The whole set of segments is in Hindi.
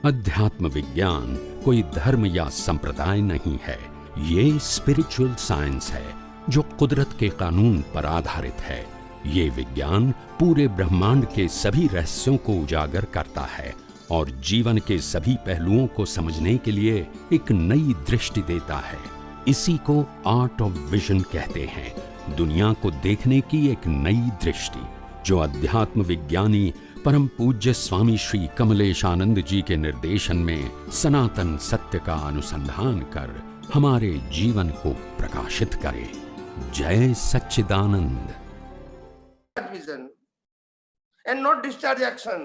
अध्यात्म विज्ञान कोई धर्म या संप्रदाय नहीं है, ये स्पिरिचुअल साइंस है जो कुदरत के कानून पर आधारित है। ये विज्ञान पूरे ब्रह्मांड के सभी रहस्यों को उजागर करता है और जीवन के सभी पहलुओं को समझने के लिए एक नई दृष्टि देता है। इसी को आर्ट ऑफ विजन कहते हैं, दुनिया को देखने की एक नई दृष्टि, जो अध्यात्म विज्ञानी परम पूज्य स्वामी श्री कमलेशानंद जी के निर्देशन में सनातन सत्य का अनुसंधान कर हमारे जीवन को प्रकाशित करे। जय Sachchidanand. Vision and not discharge action.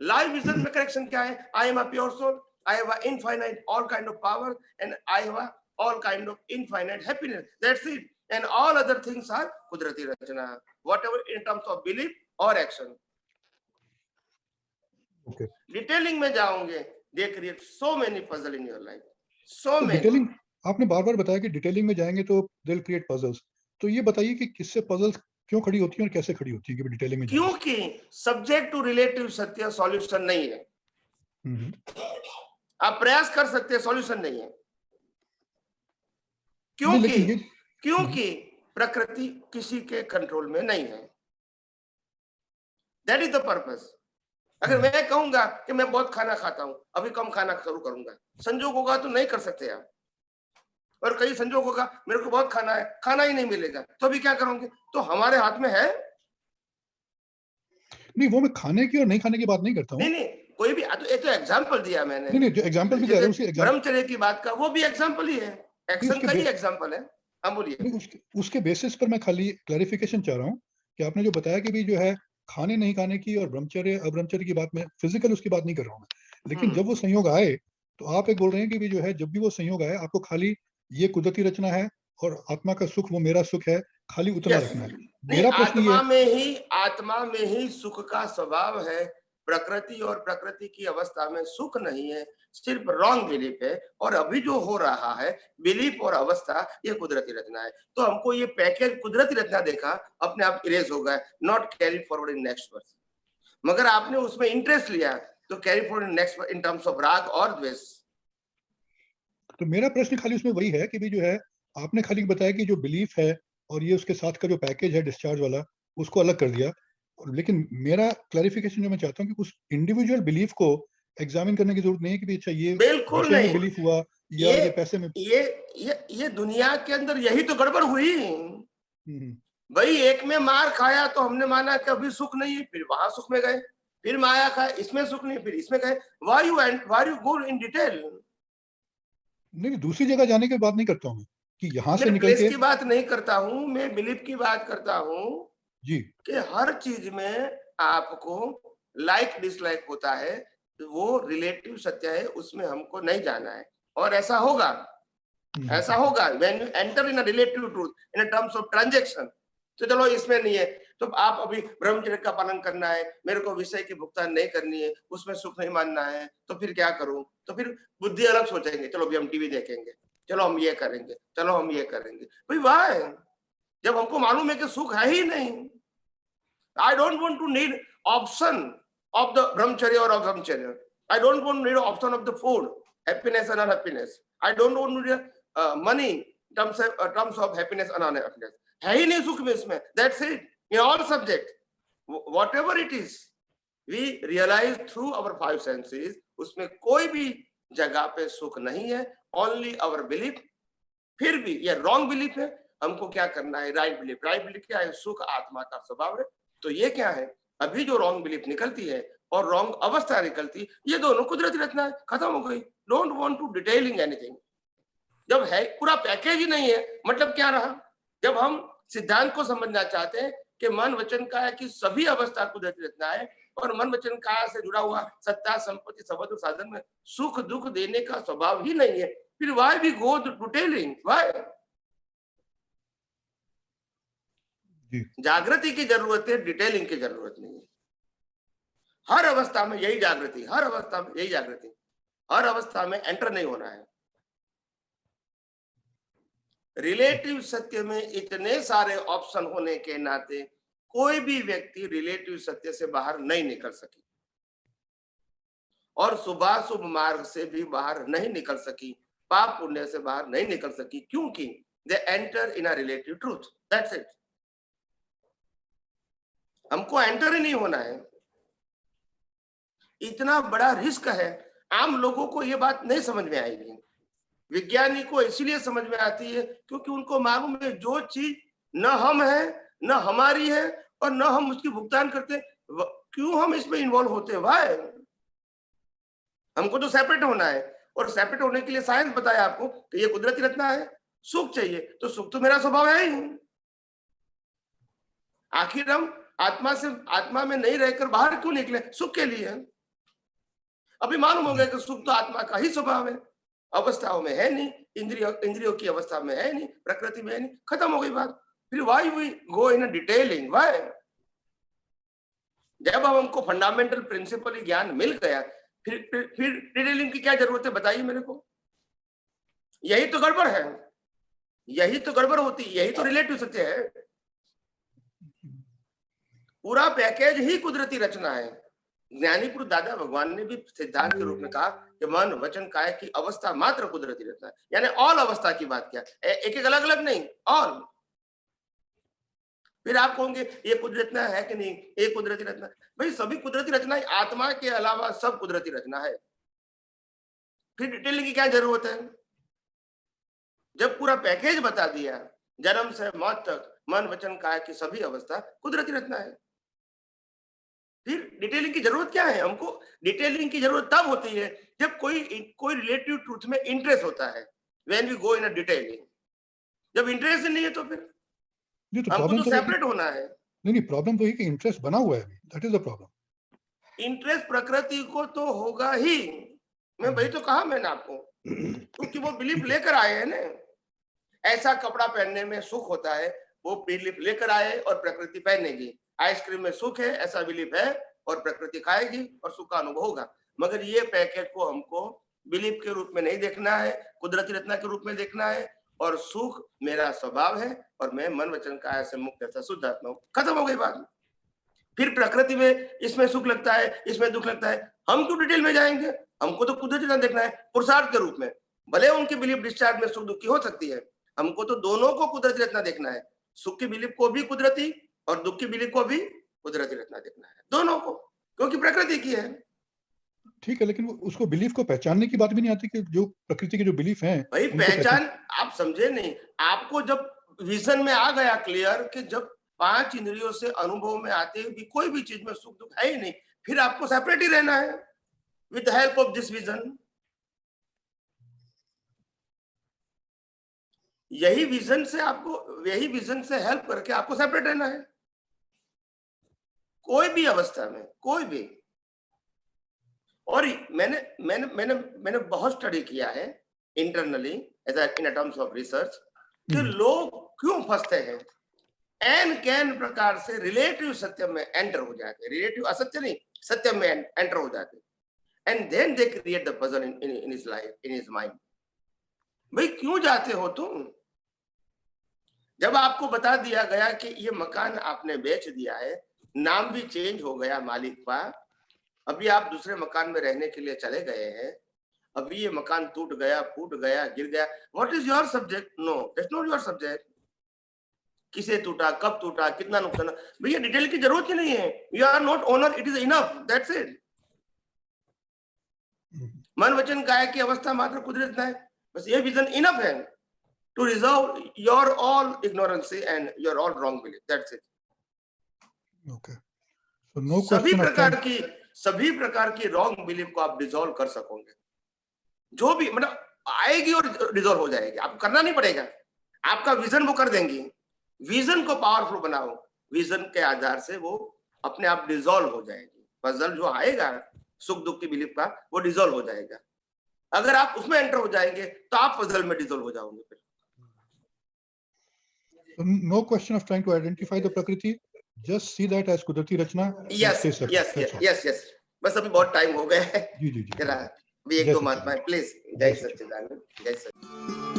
Live vision में करेक्शन क्या है? I am a pure soul, I have a infinite all kind of power and I have all kind of infinite happiness, that's it, and all other things are कुदरती रचना, whatever in terms of belief और एक्शन। Okay. डिटेलिंग में जाओगे, they create so many puzzle in your life, so many. Detailing आपने बार बार बताया कि डिटेलिंग में जाएंगे तो दे विल क्रिएट पजल्स, तो ये बताइए कि किससे पजल्स क्यों खड़ी होती है और कैसे खड़ी होती है कि डिटेलिंग में जाएंगे? क्योंकि सब्जेक्ट टू रिलेटिव सत्य सॉल्यूशन नहीं है। आप प्रयास कर सकते हैं, सॉल्यूशन नहीं है। क्योंकि प्रकृति किसी के कंट्रोल में नहीं है। That is the purpose. अगर मैं कहूंगा कि मैं बहुत खाना खाता हूं, अभी कम खाना शुरू करूंगा, संजोग होगा तो नहीं कर सकते आप, और कई संजोग होगा मेरे को बहुत खाना है, खाना ही नहीं मिलेगा, तो अभी क्या करोगे? तो हमारे हाथ में है नहीं, वो मैं खाने की और नहीं खाने की बात नहीं करता हूँ। नहीं, कोई भी तो ये तो एग्जाम्पल दिया मैंने। नहीं, जो एग्जाम्पल भी दे रहा हूँ उसी ब्रह्मचर्य की बात का, वो भी एग्जाम्पल ही है, एक्शन का ही एग्जाम्पल है। हम बोलिए। उसके बेसिस पर मैं खाली क्लैरिफिकेशन चाह रहा हूँ कि आपने जो बताया कि भी जो है खाने नहीं खाने की और ब्रह्मचर्य अब्रह्मचर्य की बात में फिजिकल उसकी बात नहीं कर रहा हूँ मैं, लेकिन जब वो संयोग आए तो आप एक बोल रहे हैं कि भी जो है जब भी वो संयोग आए आपको खाली ये कुदरती रचना है और आत्मा का सुख वो मेरा सुख है, खाली उतना रखना है। मेरा प्रश्न ये आत्मा में ही सुख का स्वभाव है। प्रकृति और प्रकृति की अवस्था में सुख नहीं है, सिर्फ रॉन्ग बिलीफ है। और अभी जो हो रहा है बिलीफ और अवस्था, ये कुदरती रचना है। तो हमको ये पैकेज कुदरती रचना देखा, अपने आप इरेज हो गया, not carry forward in next verse. मगर आपने उसमें इंटरेस्ट लिया तो carry forward in next in terms of राग और द्वेष। तो मेरा प्रश्न खाली उसमें वही है कि भी जो है आपने खाली बताया कि जो बिलीफ है और ये उसके साथ का जो पैकेज है डिस्चार्ज वाला, उसको अलग कर दिया। लेकिन मेरा क्लैरिफिकेशन जो मैं चाहता हूँ कि उस इंडिविजुअल बिलीफ को एग्जामिन करने की जरूरत नहीं है कि अच्छा ये बिल्कुल नहीं बिलीफ हुआ या ये पैसे में, ये दुनिया के अंदर यही तो गड़बड़ हुई। भाई एक में मार खाया तो हमने माना कि अभी सुख नहीं है, फिर वहां सुख में गए, फिर माया खाया, इसमें सुख नहीं, फिर इसमें गए। Why you go in detail? नहीं, दूसरी जगह जाने की बात नहीं करता हूँ कि यहाँ से निकल के की बात नहीं करता हूँ, मैं बिलीफ की बात करता हूँ जी, कि हर चीज में आपको लाइक डिसलाइक होता है, वो रिलेटिव सत्य है, उसमें हमको नहीं जाना है। और ऐसा होगा when you enter in a relative truth in terms of transaction. तो चलो इसमें नहीं है, तो आप अभी ब्रह्मचर्य का पालन करना है, मेरे को विषय की भुगतान नहीं करनी है, उसमें सुख नहीं मानना है, तो फिर क्या करूं? तो फिर बुद्धि अलग सोचेंगे, चलो अभी हम टीवी देखेंगे, चलो हम ये करेंगे, चलो हम ये करेंगे। भाई वाह, जब हमको मालूम है कि सुख है ही नहीं। I don't want to need option of the brahmacharya or brahmacharya. I don't want to need option of the food, happiness and unhappiness. I don't want to need money terms of happiness and unhappiness. है ही नहीं सुख में इसमें. That's it. In all subject, whatever it is, we realize through our five senses. उसमें कोई भी जगह पे सुख नहीं है. Only our belief. फिर भी ये wrong belief है. हमको क्या करना है? Right belief. राइट बिलीफ क्या है? सुख आत्मा का स्वभाव है। तो ये क्या है? अभी जो रॉन्ग बिलीफ निकलती है और रॉन्ग अवस्था निकलती, ये दोनों कुदरती रचना है, खत्म हो गई। Don't want to detailing anything. जब है पूरा पैकेज ही नहीं है, मतलब क्या रहा? जब हम सिद्धांत को समझना चाहते हैं कि मन वचन काया की सभी अवस्था कुदरती रचना है और मन वचन काया से जुड़ा हुआ सत्ता संपत्ति संबंध साधन में सुख दुख देने का स्वभाव ही नहीं है, फिर why we go detailing? Why? जागृति की जरूरत है, डिटेलिंग की जरूरत नहीं है। हर अवस्था में यही जागृति, हर अवस्था में यही जागृति, हर अवस्था में एंटर नहीं होना है। रिलेटिव सत्य में इतने सारे ऑप्शन होने के नाते कोई भी व्यक्ति रिलेटिव सत्य से बाहर नहीं निकल सके। और शुभाशुभ मार्ग से भी बाहर नहीं निकल सकी, पाप पुण्य से बाहर नहीं निकल सकी, क्योंकि they enter in a relative truth, that's it. हमको एंटर ही नहीं होना है, इतना बड़ा रिस्क है। आम लोगों को ये बात नहीं समझ में आएगी, विज्ञानी को इसलिए समझ में आती है क्योंकि उनको मालूम है जो चीज न हम है न हमारी है और न हम उसकी भुगतान करते, क्यों हम इसमें इन्वॉल्व होते हैं? भाई हमको तो सेपरेट होना है, और सेपरेट होने के लिए साइंस बताया आपको कि ये कुदरती रचना है। सुख चाहिए तो सुख तो मेरा स्वभाव है ही, आखिर हम आत्मा में नहीं रहकर बाहर क्यों निकले? सुख के लिए। अभी मालूम हो गया कि सुख तो आत्मा का ही स्वभाव है, अवस्थाओं में है नहीं, इंद्रियों की अवस्था में है नहीं, प्रकृति में है नहीं, खत्म हो गई बात। फिर why we go in detailing? Why? जब हमको फंडामेंटल प्रिंसिपल ज्ञान मिल गया, फिर डिटेलिंग की क्या जरूरत है? बताइए मेरे को। यही तो गड़बड़ है, यही तो गड़बड़ होती, यही तो रिलेटिव सत्य है। पूरा पैकेज ही कुदरती रचना है। ज्ञानीपुर दादा भगवान ने भी सिद्धांत के रूप में कहा कि मन वचन काया की अवस्था मात्र कुदरती रचना है, यानी ऑल अवस्था की बात किया, एक एक अलग अलग नहीं, ऑल। फिर आप कहोगे ये कुदरती रचना है कि नहीं, ये कुदरती रचना। भाई सभी कुदरती रचना, आत्मा के अलावा सब कुदरती रचना है, फिर डिटेलिंग की क्या जरूरत है? जब पूरा पैकेज बता दिया, जन्म से मौत तक मन वचन काया की सभी अवस्था कुदरती रचना है, फिर डिटेलिंग की जरूरत क्या है? हमको डिटेलिंग की जरूरत तब होती है जब कोई रिलेटिव ट्रूथ में इंटरेस्ट होता है, when we go in a detailing. जब इंटरेस्ट नहीं है तो फिर हमको तो सेपरेट होना है। नहीं, प्रॉब्लम तो है कि इंटरेस्ट बना हुआ है अभी, that is the problem. Interest प्रकृति को तो होगा ही, मैं वही तो कहा मैंने आपको, क्योंकि वो बिलीफ लेकर आए हैं ना। ऐसा कपड़ा पहनने में सुख होता है, वो बिलीफ लेकर आए और प्रकृति पहनेगी। आइसक्रीम में सुख है, ऐसा बिलीफ है, और प्रकृति खाएगी और सुख का अनुभव होगा। मगर ये पैकेज को हमको बिलीफ के रूप में नहीं देखना है, कुदरती रचना के रूप में देखना है। और सुख मेरा स्वभाव है और मैं मन वचन काया से मुक्त ऐसा शुद्ध आत्मा हूं, खत्म हो गई बात। फिर प्रकृति में इसमें सुख लगता है, इसमें दुख लगता है, हम क्यों डिटेल में जाएंगे? हमको तो कुदरती रचना देखना है पुरुषार्थ के रूप में। भले उनकी बिलीफ डिस्चार्ज में सुख दुख की हो सकती है, हमको तो दोनों को कुदरती रचना देखना है। सुख की बिलीफ को भी कुदरती और दुख की बिलीफ को भी कुदरती रचना देखना है, दोनों को, क्योंकि प्रकृति की है। ठीक है, लेकिन उसको बिलीफ को पहचानने की बात भी नहीं आती कि जो प्रकृति के जो बिलीफ हैं भाई पहचान आप समझे नहीं। आपको जब विजन में आ गया क्लियर कि जब 5 इंद्रियों से अनुभव में आते भी कोई भी चीज में सुख दुख है ही नहीं, फिर आपको सेपरेट ही रहना है with the help of this vision. यही विजन से हेल्प करके आपको सेपरेट रहना है, कोई भी अवस्था में, कोई भी। और मैंने बहुत स्टडी किया है internally in terms of research कि लोग क्यों फंसते हैं। एन कैन प्रकार से रिलेटिव सत्य में एंटर हो जाते, रिलेटिव असत्य नहीं, सत्य में एंटर हो जाते, and then they create the puzzle in his life, in his mind. भाई क्यों जाते हो तुम? जब आपको बता दिया गया कि ये मकान आपने बेच दिया है, नाम भी चेंज हो गया मालिक का, अभी आप दूसरे मकान में रहने के लिए चले गए हैं, अभी ये मकान टूट गया, फूट गया, गिर गया, what is your subject? No, that's not your subject. किसे टूटा, कब टूटा, कितना नुकसान, भैया डिटेल की जरूरत ही नहीं है। You are not owner, it is enough, that's it. मन वचन काया की अवस्था मात्र कुदरत है, बस ये विजन इनफ है to resolve your all ignorance and your all wrong belief, that's it. Okay, so no question सभी प्रकार की रॉन्ग बिलीफ को आप डिसॉल्व कर सकोगे, जो भी मतलब आएगी और डिसॉल्व हो जाएगी, आपको करना नहीं पड़ेगा, आपका विजन वो कर देंगी। विजन को पावरफुल बनाओ, विजन के आधार से वो अपने आप डिसॉल्व हो जाएगी। पजल जो आएगा सुख दुख की बिलीफ का, वो डिसॉल्व हो जाएगा। अगर आप उसमें एंटर हो जाएंगे तो आप पजल में डिसॉल्व हो जाओगे। फिर no question of trying to identify the prakriti, just see that as kudrati rachna. Yes. बस अभी बहुत टाइम हो गया है। जी अभी एक दो महात्मा प्लीज। जय सच्चिदानंद, जय सच्चिदानंद।